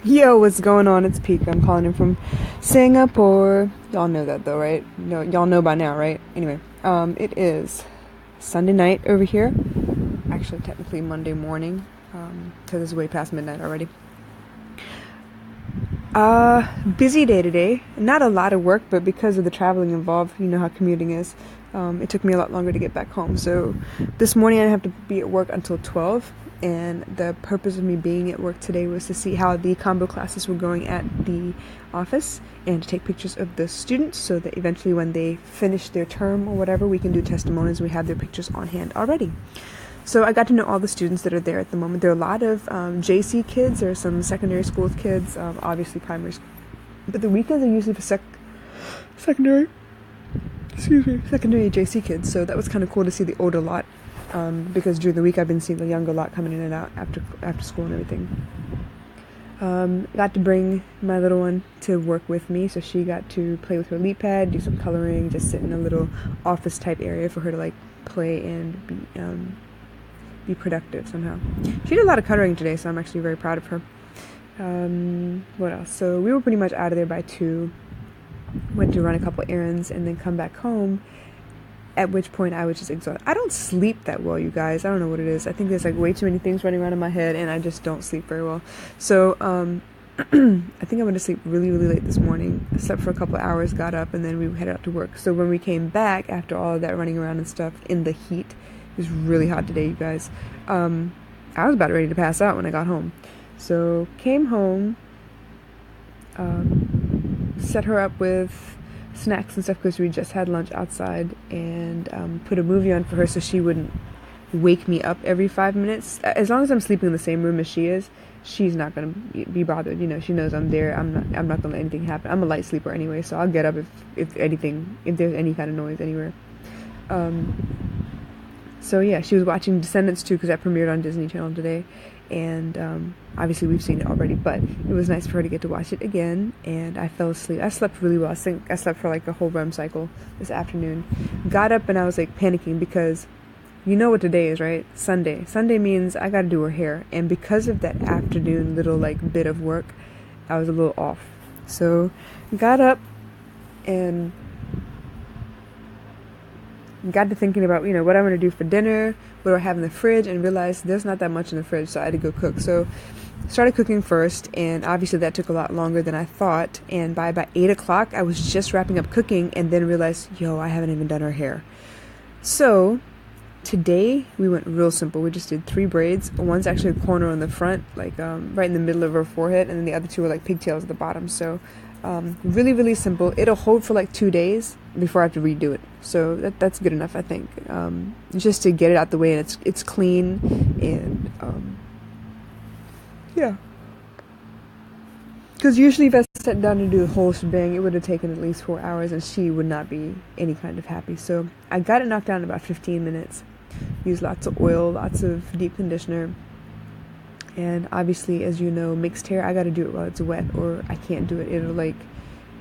Yo, what's going on? It's Peak. I'm calling in from Singapore. Y'all know that though, right? No, y'all know by now, right? Anyway, it is Sunday night over here. Actually, technically Monday morning, because it's way past midnight already. Busy day today. Not a lot of work, but because of the traveling involved, you know how commuting is. It took me a lot longer to get back home. So this morning I didn't have to be at work until 12. And the purpose of me being at work today was to see how the combo classes were going at the office and to take pictures of the students so that eventually when they finish their term or whatever, we can do testimonies. We have their pictures on hand already. So I got to know all the students that are there at the moment. There are a lot of JC kids. There are some secondary school kids, obviously primary school. But the weekends are usually for secondary, secondary JC kids. So that was kind of cool to see the older lot. Because during the week I've been seeing the younger lot coming in and out after school and everything. Got to bring my little one to work with me, so she got to play with her leap pad, do some coloring, just sit in a little office type area for her to like play and be productive somehow. She did a lot of coloring today, so I'm actually very proud of her. What else? So we were pretty much out of there by 2. Went to run a couple errands and then come back home. At which point I was just exhausted. I don't sleep that well, you guys. I don't know what it is. I think there's like way too many things running around in my head and I just don't sleep very well. So I think I went to sleep really, really late this morning. I slept for a couple of hours, got up, and then we headed out to work. So when we came back after all of that running around and stuff in the heat, it was really hot today, you guys. I was about ready to pass out when I got home. So came home, set her up with snacks and stuff because we just had lunch outside, and put a movie on for her so she wouldn't wake me up every 5 minutes. As long as I'm sleeping in the same room as she is, she's not gonna be bothered. You know, she knows I'm there. I'm not gonna let anything happen. I'm a light sleeper anyway, so I'll get up if there's any kind of noise anywhere. So yeah, she was watching Descendants 2 because that premiered on Disney Channel today, and obviously we've seen it already, but it was nice for her to get to watch it again, and I fell asleep. I slept really well. I think I slept for like a whole REM cycle this afternoon. Got up and I was like panicking because you know what today is, right? Sunday. Sunday means I gotta do her hair, and because of that afternoon little like bit of work, I was a little off. So got up and got to thinking about, what I'm going to do for dinner, what do I have in the fridge, and realized there's not that much in the fridge, so I had to go cook. So started cooking first, and obviously that took a lot longer than I thought, and by about 8 o'clock I was just wrapping up cooking and then realized, I haven't even done her hair. So today we went real simple. We just did 3 braids. One's actually a corner on the front, like right in the middle of her forehead, and then the other 2 are like pigtails at the bottom. So really, really simple. It'll hold for like 2 days before I have to redo it. So that's good enough, I think. Just to get it out the way, and it's clean, and yeah. Because usually if I sat down to do the whole shebang, it would have taken at least 4 hours, and she would not be any kind of happy. So I got it knocked down in about 15 minutes. Used lots of oil, lots of deep conditioner. And obviously, as you know, mixed hair, I got to do it while it's wet, or I can't do it. It'll like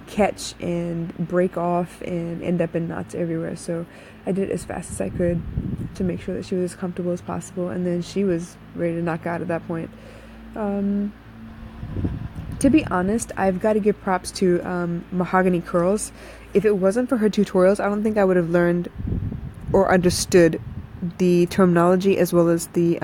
catch and break off and end up in knots everywhere. So I did it as fast as I could to make sure that she was as comfortable as possible, and then she was ready to knock out at that point. To be honest, I've got to give props to Mahogany Curls. If it wasn't for her tutorials, I don't think I would have learned or understood the terminology as well as the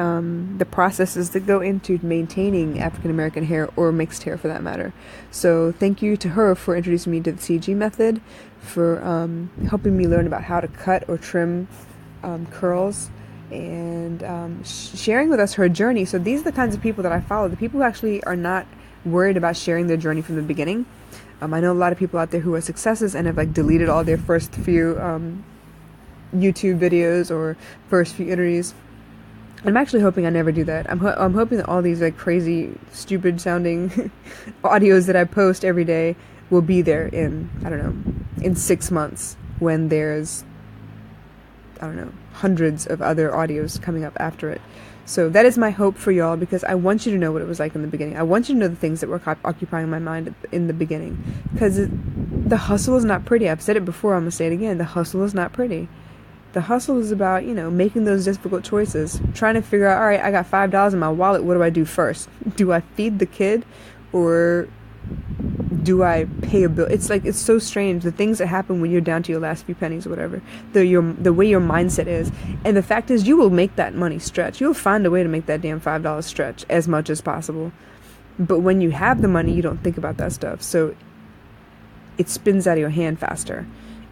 processes that go into maintaining African American hair, or mixed hair for that matter. So thank you to her for introducing me to the CG method, for helping me learn about how to cut or trim curls, and sharing with us her journey. So these are the kinds of people that I follow, the people who actually are not worried about sharing their journey from the beginning. I know a lot of people out there who are successes and have like deleted all their first few YouTube videos or first few interviews. I'm actually hoping I never do that. I'm hoping that all these like crazy, stupid sounding audios that I post every day will be there in, I don't know, in 6 months, when there's, I don't know, hundreds of other audios coming up after it. So that is my hope for y'all, because I want you to know what it was like in the beginning. I want you to know the things that were occupying my mind in the beginning, because the hustle is not pretty. I've said it before, I'm going to say it again. The hustle is not pretty. The hustle is about, making those difficult choices, trying to figure out, all right, I got $5 in my wallet. What do I do first? Do I feed the kid, or do I pay a bill? It's like, it's so strange, the things that happen when you're down to your last few pennies or whatever, the way your mindset is. And the fact is, you will make that money stretch. You'll find a way to make that damn $5 stretch as much as possible. But when you have the money, you don't think about that stuff. So it spins out of your hand faster.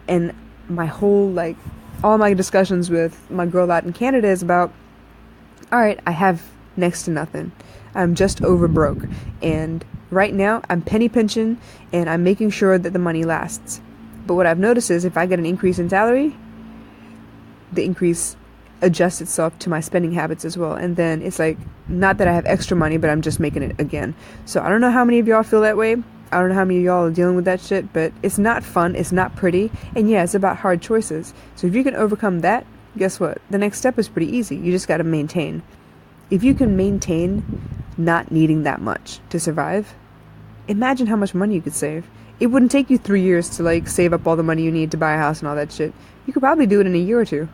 And my whole, like, all my discussions with my girl out in Canada is about, all right, I have next to nothing. I'm just over broke. And right now, I'm penny pinching and I'm making sure that the money lasts. But what I've noticed is if I get an increase in salary, the increase adjusts itself to my spending habits as well. And then it's like, not that I have extra money, but I'm just making it again. So I don't know how many of y'all feel that way. I don't know how many of y'all are dealing with that shit, but it's not fun. It's not pretty. And yeah, it's about hard choices. So if you can overcome that, guess what? The next step is pretty easy. You just got to maintain. If you can maintain not needing that much to survive, imagine how much money you could save. It wouldn't take you 3 years to like save up all the money you need to buy a house and all that shit. You could probably do it in a year or two.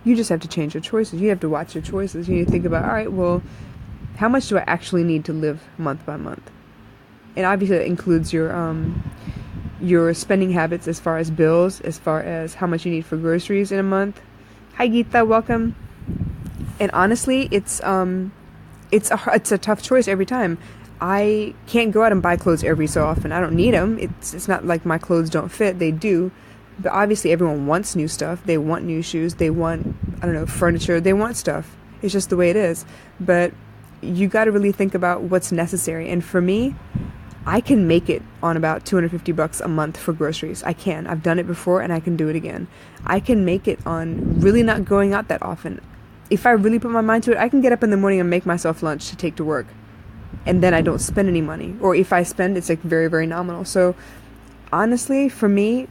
You just have to change your choices. You have to watch your choices. You need to think about, all right, well, how much do I actually need to live month by month? And obviously that includes your spending habits as far as bills, as far as how much you need for groceries in a month. Hi Geeta, welcome. And honestly, it's a tough choice every time. I can't go out and buy clothes every so often. I don't need them. It's not like my clothes don't fit. They do. But obviously everyone wants new stuff. They want new shoes. They want, I don't know, furniture. They want stuff. It's just the way it is. But you got to really think about what's necessary. And for me, I can make it on about $250 a month for groceries. I can. I've done it before and I can do it again. I can make it on really not going out that often. If I really put my mind to it, I can get up in the morning and make myself lunch to take to work. And then I don't spend any money. Or if I spend, it's like very, very nominal. So honestly, for me,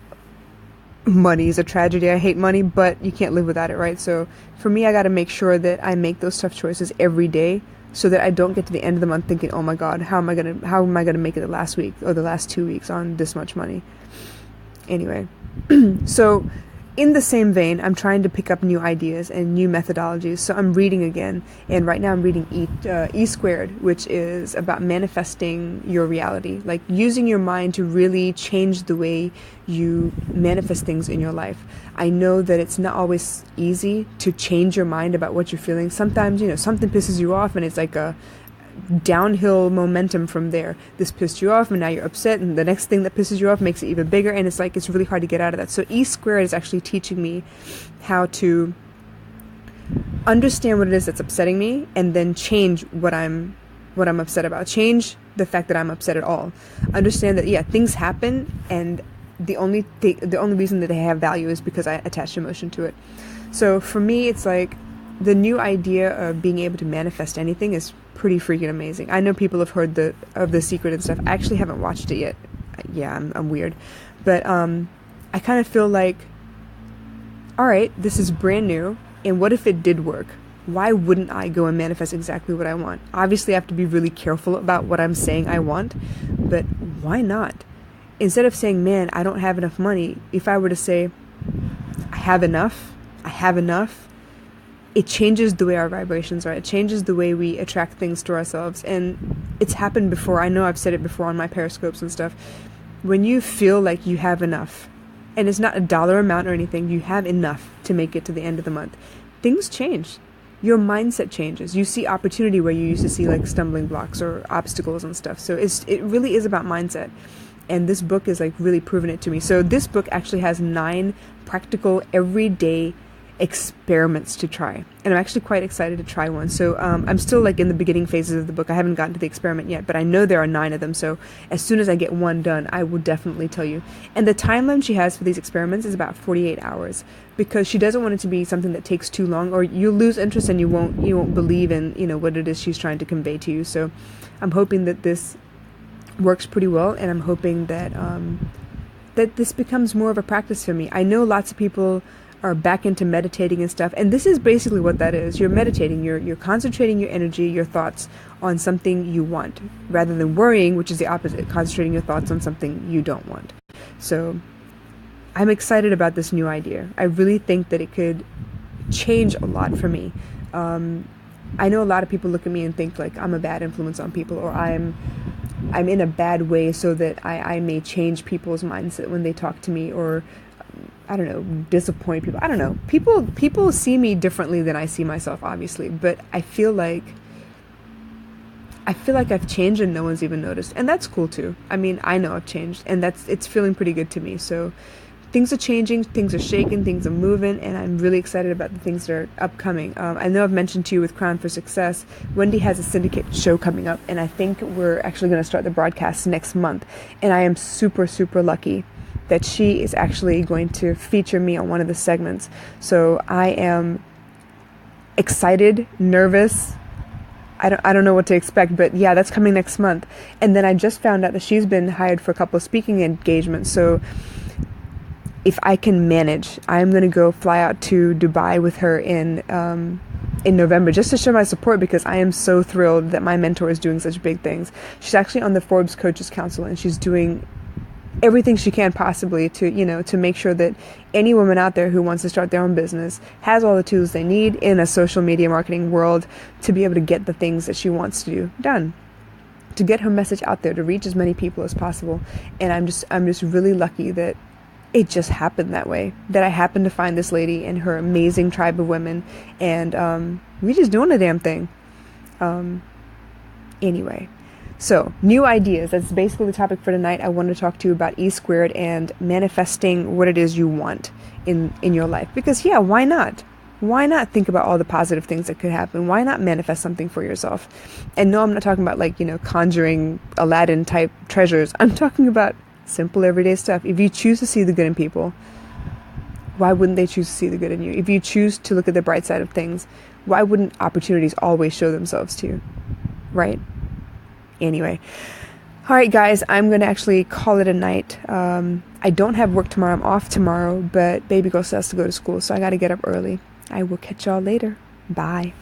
money is a tragedy. I hate money, but you can't live without it, right? So for me, I got to make sure that I make those tough choices every day so that I don't get to the end of the month thinking, oh my God, how am I gonna make it the last week or the last 2 weeks on this much money? Anyway, so in the same vein, I'm trying to pick up new ideas and new methodologies. So I'm reading again. And right now I'm reading E Squared, which is about manifesting your reality. Like using your mind to really change the way you manifest things in your life. I know that it's not always easy to change your mind about what you're feeling. Sometimes, something pisses you off and it's like a downhill momentum from there. This pissed you off and now you're upset, and the next thing that pisses you off makes it even bigger, and it's like it's really hard to get out of that. So E Squared is actually teaching me how to understand what it is that's upsetting me and then change what I'm upset about. Change the fact that I'm upset at all. Understand that things happen, and the only reason that they have value is because I attach emotion to it. So for me, it's like the new idea of being able to manifest anything is pretty freaking amazing. I know people have heard of The Secret and stuff. I actually haven't watched it yet. Yeah, I'm weird. But I kind of feel like, all right, this is brand new, and what if it did work? Why wouldn't I go and manifest exactly what I want? Obviously, I have to be really careful about what I'm saying I want, but why not? Instead of saying, man, I don't have enough money, if I were to say, I have enough, it changes the way our vibrations are. It changes the way we attract things to ourselves. And it's happened before. I know I've said it before on my periscopes and stuff. When you feel like you have enough, and it's not a dollar amount or anything, you have enough to make it to the end of the month, things change. Your mindset changes. You see opportunity where you used to see like stumbling blocks or obstacles and stuff. So it really is about mindset. And this book is like really proving it to me. So this book actually has 9 practical everyday experiments to try, and I'm actually quite excited to try one. So I'm still like in the beginning phases of the book. I haven't gotten to the experiment yet, but I know there are 9 of them. So as soon as I get one done, I will definitely tell you. And the timeline she has for these experiments is about 48 hours, because she doesn't want it to be something that takes too long, or you'll lose interest and you won't believe in what it is she's trying to convey to you. So I'm hoping that this works pretty well, and I'm hoping that that this becomes more of a practice for me. I know lots of people are back into meditating and stuff, and this is basically what that is. You're meditating, you're concentrating your energy, your thoughts on something you want, rather than worrying, which is the opposite, concentrating your thoughts on something you don't want. So I'm excited about this new idea. I really think that it could change a lot for me. I know a lot of people look at me and think like I'm a bad influence on people, or I'm I'm in a bad way so that I may change people's mindset when they talk to me, or I don't know, disappoint people. I don't know. People see me differently than I see myself, obviously, but I feel like I've changed and no one's even noticed. And that's cool too. I mean, I know I've changed, and it's feeling pretty good to me. So things are changing, things are shaking, things are moving, and I'm really excited about the things that are upcoming. I know I've mentioned to you with Crown for Success, Wendy has a syndicate show coming up, and I think we're actually going to start the broadcast next month. And I am super, super lucky that she is actually going to feature me on one of the segments. So I am excited, nervous. I don't know what to expect, but yeah, that's coming next month. And then I just found out that she's been hired for a couple of speaking engagements. So if I can manage, I'm going to go fly out to Dubai with her in November, just to show my support, because I am so thrilled that my mentor is doing such big things. She's actually on the Forbes Coaches Council, and she's doing everything she can possibly to make sure that any woman out there who wants to start their own business has all the tools they need in a social media marketing world to be able to get the things that she wants to do done, to get her message out there, to reach as many people as possible. And I'm just really lucky that it just happened that way, that I happened to find this lady and her amazing tribe of women, and we just doing the damn thing. Anyway, so new ideas. That's basically the topic for tonight. I wanted to talk to you about E squared and manifesting what it is you want in your life. Because yeah, why not? Why not think about all the positive things that could happen? Why not manifest something for yourself? And no, I'm not talking about conjuring Aladdin type treasures. I'm talking about simple everyday stuff. If you choose to see the good in people, why wouldn't they choose to see the good in you? If you choose to look at the bright side of things, why wouldn't opportunities always show themselves to you? Right? Anyway. All right, guys, I'm going to actually call it a night. I don't have work tomorrow. I'm off tomorrow, but baby girl still has to go to school, so I got to get up early. I will catch y'all later. Bye.